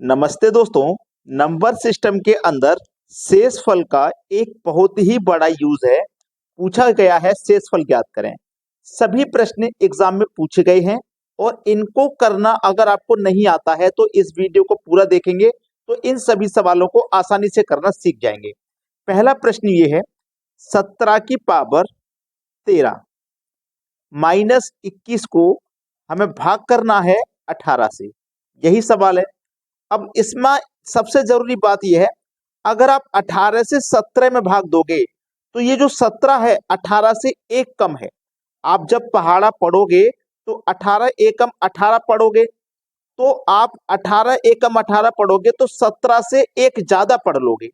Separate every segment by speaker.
Speaker 1: नमस्ते दोस्तों। Number system के अंदर शेषफल का एक बहुत ही बड़ा यूज है। पूछा गया है शेषफल ज्ञात करें। सभी प्रश्न एग्जाम में पूछे गए हैं और इनको करना अगर आपको नहीं आता है तो इस वीडियो को पूरा देखेंगे तो इन सभी सवालों को आसानी से करना सीख जाएंगे। पहला प्रश्न ये है, 17 की पावर 13 माइनस 21 को हमें भाग करना है 18 से। यही सवाल है। अब इसमें सबसे जरूरी बात यह है, अगर आप 18 से 17 में भाग दोगे तो ये जो 17 है 18 से एक कम है। आप जब पहाड़ा पढ़ोगे तो 18 एकम 18 पढ़ोगे, तो आप 18 एकम 18 पढ़ोगे तो 17 से एक ज्यादा पढ़ लोगे।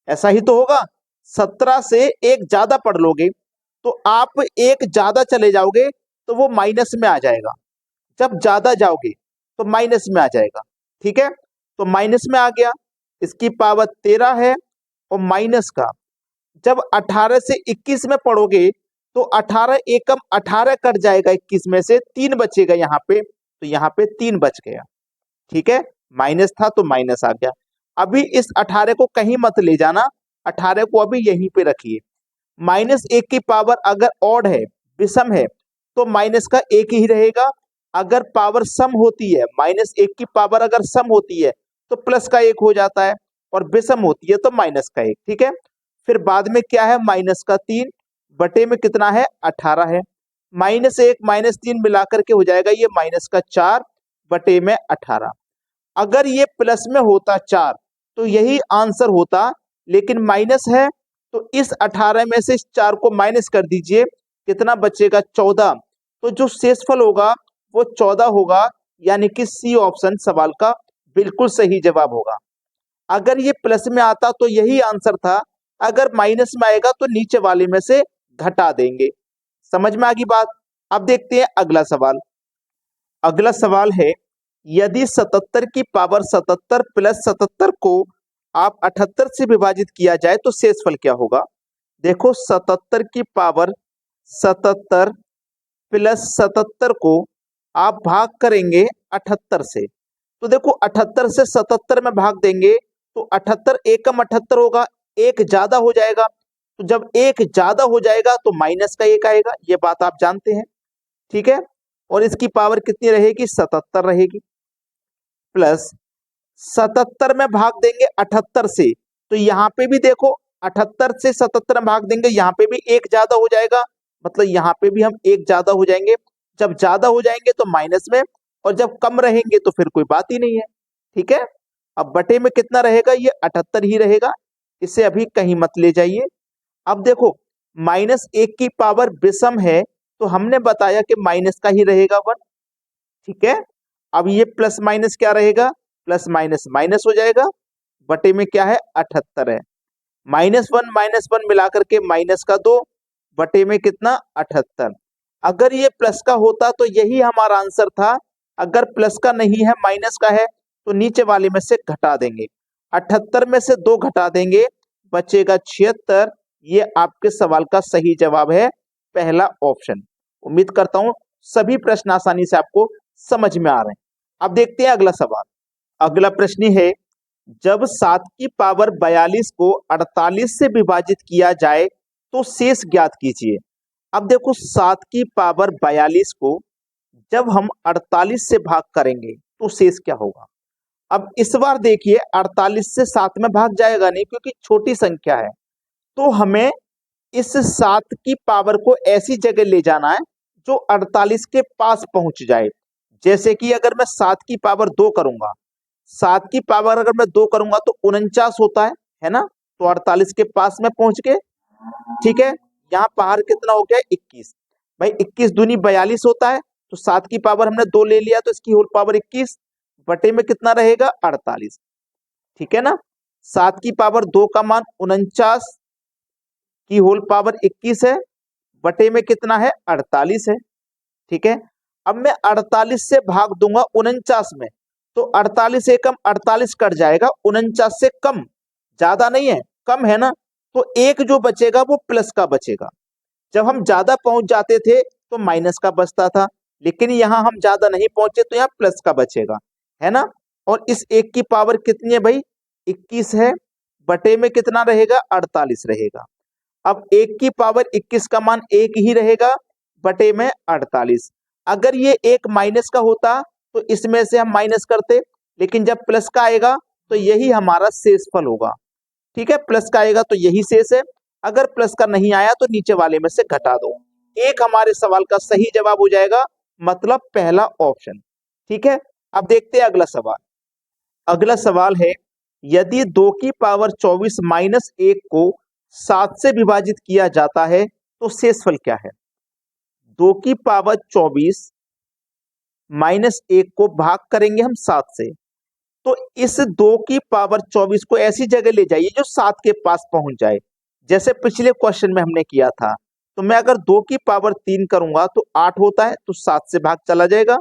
Speaker 1: ऐसा ही तो होगा। 17 से एक ज्यादा पढ़ लोगे तो आप एक ज्यादा चले जाओगे तो वो माइनस में आ जाएगा। जब ज्यादा जाओगे तो माइनस में आ जाएगा। ठीक है, तो माइनस में आ गया। इसकी पावर 13 है और माइनस का जब 18 से 21 में पढ़ोगे तो 18 एकम 18 कट जाएगा, 21 में से 3 बचेगा यहाँ पे, तो यहाँ पे 3 बच गया। ठीक है, माइनस था तो माइनस आ गया। अभी इस 18 को कहीं मत ले जाना, 18 को अभी यहीं पे रखिए। माइनस 1 की पावर अगर ऑड है, विषम है, तो माइनस का एक ही रहेगा। अगर पावर सम होती है, माइनस 1 की पावर अगर सम होती है तो प्लस का 1 हो जाता है, और विषम होती है तो माइनस का 1। ठीक है, फिर बाद में क्या है, माइनस का 3 बटे में कितना है, 18 है। माइनस 1 माइनस 3 मिलाकर के हो जाएगा ये माइनस का 4 बटे में 18। अगर ये प्लस में होता 4 तो यही आंसर होता, लेकिन माइनस है तो इस 18 में से इस 4 को माइनस कर दीजिए, कितना बचेगा, 14। तो जो शेषफल होगा वो 14 होगा, यानी कि सी ऑप्शन सवाल का बिल्कुल सही जवाब होगा। अगर ये प्लस में आता तो यही आंसर था, अगर माइनस में आएगा तो नीचे वाले में से घटा देंगे। समझ में आ गई बात। अब देखते हैं अगला सवाल। अगला सवाल है, यदि 77 की पावर 77 प्लस 77 को आप 78 से विभाजित किया जाए तो शेषफल क्या होगा। देखो, 77 की पावर 77 प्लस 77 को आप भाग करेंगे 78 से, तो देखो 78 से 77 में भाग देंगे तो 78 एकम 78 होगा, एक ज्यादा हो जाएगा। तो जब एक ज्यादा हो जाएगा तो माइनस का 1 आएगा, ये बात आप जानते हैं। ठीक है, और इसकी पावर कितनी रहेगी, 77 रहेगी। प्लस 77 में भाग देंगे 78 से, तो यहाँ पे भी देखो 78 से 77 में भाग देंगे, यहाँ पे भी एक ज्यादा हो जाएगा, मतलब यहाँ पे भी हम एक ज्यादा हो जाएंगे। जब ज्यादा हो जाएंगे तो माइनस में, और जब कम रहेंगे तो फिर कोई बात ही नहीं है। ठीक है, अब बटे में कितना रहेगा, ये 78 ही रहेगा, इसे अभी कहीं मत ले जाइए। अब देखो, माइनस 1 की पावर विषम है तो हमने बताया कि माइनस का ही रहेगा 1। ठीक है, अब ये प्लस माइनस क्या रहेगा, प्लस माइनस माइनस हो जाएगा, बटे में क्या है, 78 है। माइनस वन मिलाकर के माइनस का 2 बटे में कितना, 78। अगर ये प्लस का होता तो यही हमारा आंसर था। अगर प्लस का नहीं है, माइनस का है, तो नीचे वाले में से घटा देंगे। 78 में से 2 घटा देंगे, बचेगा 76। ये आपके सवाल का सही जवाब है, पहला ऑप्शन। उम्मीद करता हूं सभी प्रश्न आसानी से आपको समझ में आ रहे हैं। अब देखते हैं अगला सवाल। अगला प्रश्न है, जब 7 की पावर 42 को 48 से विभाजित किया जाए तो शेष ज्ञात कीजिए। अब देखो, 7 की पावर 42 को जब हम 48 से भाग करेंगे तो शेष क्या होगा। अब इस बार देखिए, 48 से 7 में भाग जाएगा नहीं, क्योंकि छोटी संख्या है। तो हमें इस 7 की पावर को ऐसी जगह ले जाना है जो 48 के पास पहुंच जाए। जैसे कि अगर मैं 7 की पावर 2 करूंगा, 7 की पावर अगर मैं 2 करूंगा तो 49 होता है ना, तो 48 के पास में पहुंच गए। ठीक है, यहाँ पावर कितना हो गया, 21। भाई 21 दूनी 42 होता है, तो 7 की पावर हमने 2 ले लिया तो इसकी होल पावर 21 बटे में कितना रहेगा, 48। ठीक है ना, 7 की पावर 2 का मान 49 की होल पावर 21 है, बटे में कितना है, 48 है। ठीक है, अब मैं 48 से भाग दूंगा 49 में, तो 48 एकम 48 कट जाएगा, 49 से कम, ज्यादा नहीं है, कम है ना, तो एक जो बचेगा वो प्लस का बचेगा। जब हम ज्यादा पहुंच जाते थे तो माइनस का बचता था, लेकिन यहाँ हम ज्यादा नहीं पहुंचे तो यहाँ प्लस का बचेगा, है ना। और इस 1 की पावर कितनी है भाई, 21 है, बटे में कितना रहेगा, 48 रहेगा। अब 1 की पावर 21 का मान 1 ही रहेगा, बटे में 48। अगर ये 1 माइनस का होता तो इसमें से हम माइनस करते, लेकिन जब प्लस का आएगा तो यही हमारा शेषफल होगा। ठीक है, प्लस का आएगा तो यही शेष है, अगर प्लस का नहीं आया तो नीचे वाले में से घटा दो। एक हमारे सवाल का सही जवाब हो जाएगा, मतलब पहला ऑप्शन। ठीक है, अब देखते हैं अगला सवाल। अगला सवाल है, यदि 2 की पावर 24 माइनस 1 को 7 से विभाजित किया जाता है तो शेषफल क्या है। 2 की पावर 24 माइनस 1 को भाग करेंगे हम 7 से, तो इस 2 की पावर 24 को ऐसी जगह ले जाइए जो 7 के पास पहुंच जाए, जैसे पिछले क्वेश्चन में हमने किया था। तो मैं अगर 2 की पावर 3 करूंगा तो 8 होता है, तो 7 से भाग चला जाएगा।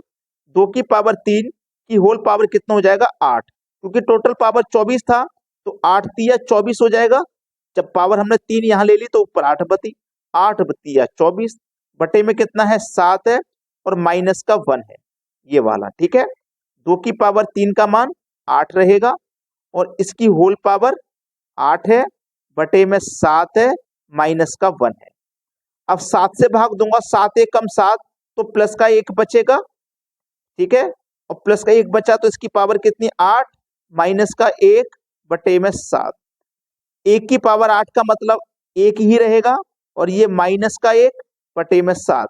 Speaker 1: 2 की पावर 3 की होल पावर कितना हो जाएगा, 8, क्योंकि टोटल पावर 24 था, तो 8 तिया 24 हो जाएगा। जब पावर हमने 3 यहां ले ली तो ऊपर 8 बती, 8 बतिया 24, बटे में कितना है, 7 है, और माइनस का 1 है, ये वाला। ठीक है, 2 की पावर 3 का मान 8 रहेगा, और इसकी होल पावर 8 है, बटे में 7 है, माइनस का 1 है। अब 7 से भाग दूंगा, 7 एक कम 7, तो प्लस का 1 बचेगा। ठीक है, और प्लस का 1 बचा तो इसकी पावर कितनी, 8, माइनस का 1, बटे में 7। 1 की पावर 8 का मतलब 1 ही रहेगा, और ये माइनस का 1, बटे में 7,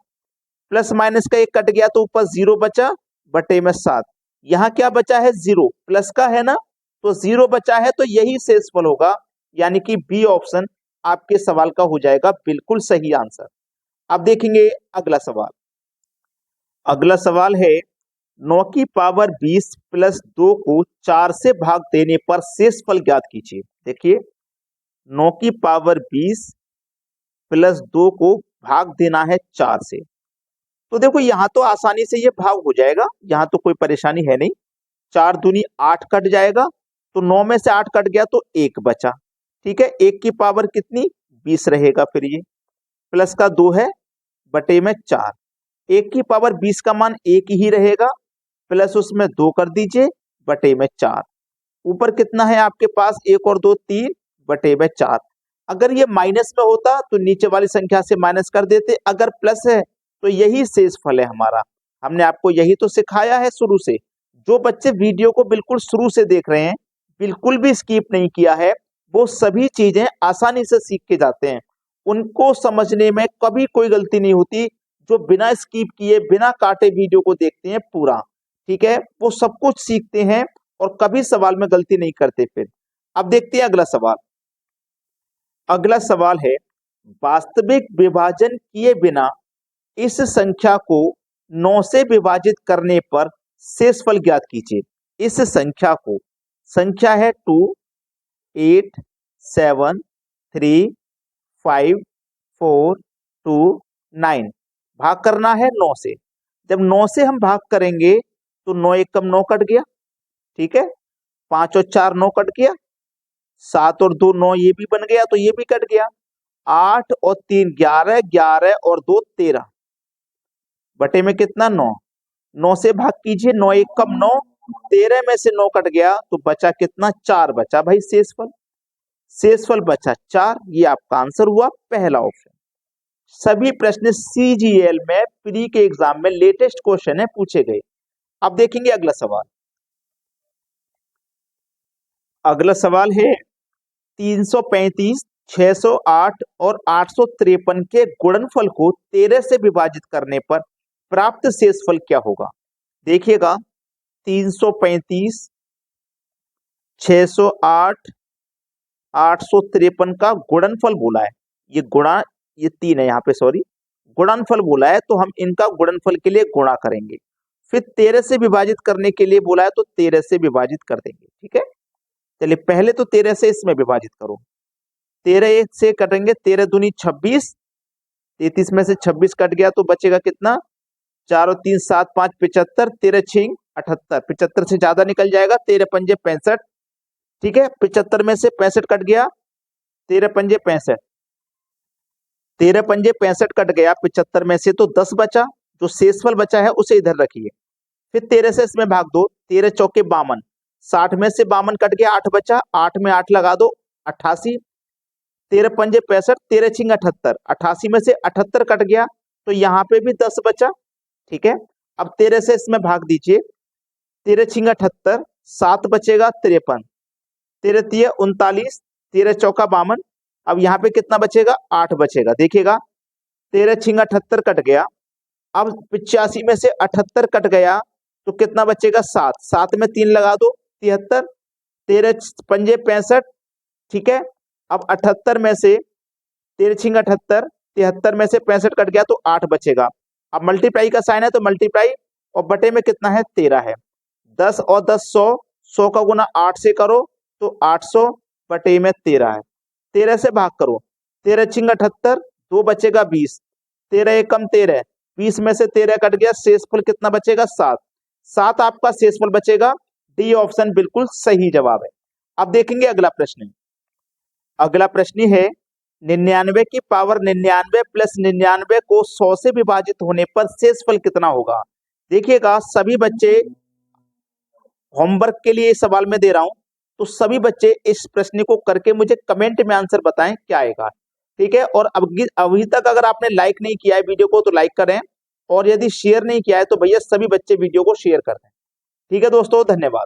Speaker 1: प्लस माइनस का 1 कट गया तो ऊपर 0 बचा, बटे में 7। यहाँ क्या बचा है, 0, प्लस का है ना, तो 0 बचा है, तो यही शेषफल होगा, यानी कि बी ऑप्शन आपके सवाल का हो जाएगा बिल्कुल सही आंसर। अब देखेंगे अगला सवाल। अगला सवाल है, 9 की पावर 20 प्लस 2 को 4 से भाग देने पर शेषफल ज्ञात कीजिए। देखिए, 9 की पावर 20 प्लस 2 को भाग देना है 4 से, तो देखो यहां तो आसानी से ये भाग हो जाएगा, यहां तो कोई परेशानी है नहीं। 4 दूनी 8 कट जाएगा, तो 9 में से 8 कट गया तो 1 बचा। ठीक है, 1 की पावर कितनी, 20 रहेगा, फिर ये प्लस का 2 है, बटे में 4। 1 की पावर 20 का मान 1 ही रहेगा, प्लस उसमें 2 कर दीजिए, बटे में 4। ऊपर कितना है आपके पास, 1 और 2 3, बटे में 4। अगर ये माइनस में होता तो नीचे वाली संख्या से माइनस कर देते, अगर प्लस है तो यही शेषफल है हमारा। हमने आपको यही तो सिखाया है शुरू से। जो बच्चे वीडियो को बिल्कुल शुरू से देख रहे हैं, बिल्कुल भी स्किप नहीं किया है, वो सभी चीजें आसानी से सीख के जाते हैं। उनको समझने में कभी कोई गलती नहीं होती, जो बिना स्किप किए बिना काटे वीडियो को देखते हैं पूरा। ठीक है, वो सब कुछ सीखते हैं और कभी सवाल में गलती नहीं करते। फिर अब देखते हैं अगला सवाल। अगला सवाल है, वास्तविक विभाजन किए बिना इस संख्या को 9 से विभाजित करने पर शेषफल ज्ञात कीजिए। इस संख्या को, संख्या है 2 8 7 3 5 4 2 9, भाग करना है 9 से। जब 9 से हम भाग करेंगे तो 9 एक कम 9 कट गया। ठीक है, 5 और 4 9 कट गया, 7 और 2 9, ये भी बन गया, तो ये भी कट गया। 8 और 3 11, 11 और 2 13, बटे में कितना, 9। 9 से भाग कीजिए, 9 एक कम 9, 13 में से 9 कट गया तो बचा कितना, 4 बचा भाई शेषफल। शेषफल बचा 4, ये आपका आंसर हुआ पहला ऑप्शन। सभी प्रश्न सीजीएल में प्री के एग्जाम में लेटेस्ट क्वेश्चन है, पूछे गए। अब देखेंगे अगला सवाल। अगला सवाल है, 335, 608 और 853 के गुणनफल को 13 से विभाजित करने पर प्राप्त शेषफल क्या होगा। देखिएगा, 335, 608, 853 का गुणनफल बोला है, ये गुणा, ये 3 है यहाँ पे, सॉरी, गुणनफल बोला है, तो हम इनका गुणनफल के लिए गुणा करेंगे। फिर 13 से विभाजित करने के लिए बोला है, तो 13 से विभाजित कर देंगे। ठीक है, चलिए पहले तो 13 से इसमें विभाजित करो। 13 से कटेंगे, 13 दूनी 26, 33 में से 26 कट गया तो बचेगा कितना, 4 और 3 7 5 75, 13 6 78, 75 से ज्यादा निकल जाएगा, 13 पंजे 65। ठीक है, 75 में से 65 कट गया, 13 पंजे 65, 13 पंजे 65 कट गया 75 में से, तो 10 बचा। जो शेषफल बचा है उसे इधर रखिए, फिर 13 से इसमें भाग दो, 13 चौके 52, 60 में से 52 कट गया, 8 बचा, 8 में 8 लगा दो, 88, 13 पंजे 65, 13 छिंग 78, 88 में से 78 कट गया तो यहाँ पे भी 10 बचा। ठीक है, अब 13 से इसमें भाग दीजिए, 13 छिंग 78, 7 बचेगा 53, 13 तिया 39, 13 चौका 52, अब यहाँ पे कितना बचेगा, 8 बचेगा। देखिएगा 13 छिंग 78 कट गया, अब 85 में से 78 कट गया तो कितना बचेगा, 7, 7 में 3 लगा दो, 73, 13 पंजे 65। ठीक है, अब 78 में से 13 छिंग 78, 73 में से 65 कट गया तो 8 बचेगा। अब मल्टीप्लाई का साइन है तो मल्टीप्लाई, और बटे में कितना है, 13 है। 10 और 10 100, 100 का गुना 8 से करो तो 800 बटे में 13 है। 13 से भाग करो, 13 छिंग 78, 2 बचेगा 20, 13 एकम 13, 20 में से 13 कट गया, शेषफल कितना बचेगा, 7, 7 आपका शेषफल बचेगा। डी ऑप्शन बिल्कुल सही जवाब है। अब देखेंगे अगला प्रश्न। अगला प्रश्न है 99 की पावर 99 प्लस 99 को 100 से विभाजित होने पर शेषफल कितना होगा। देखिएगा सभी बच्चे, होमवर्क के लिए सवाल में दे रहा हूं, तो सभी बच्चे इस प्रश्न को करके मुझे कमेंट में आंसर बताएं क्या आएगा। ठीक है, और अभी तक अगर आपने लाइक नहीं किया है वीडियो को तो लाइक करें, और यदि शेयर नहीं किया है तो भैया सभी बच्चे वीडियो को शेयर कर दें। ठीक है दोस्तों, धन्यवाद।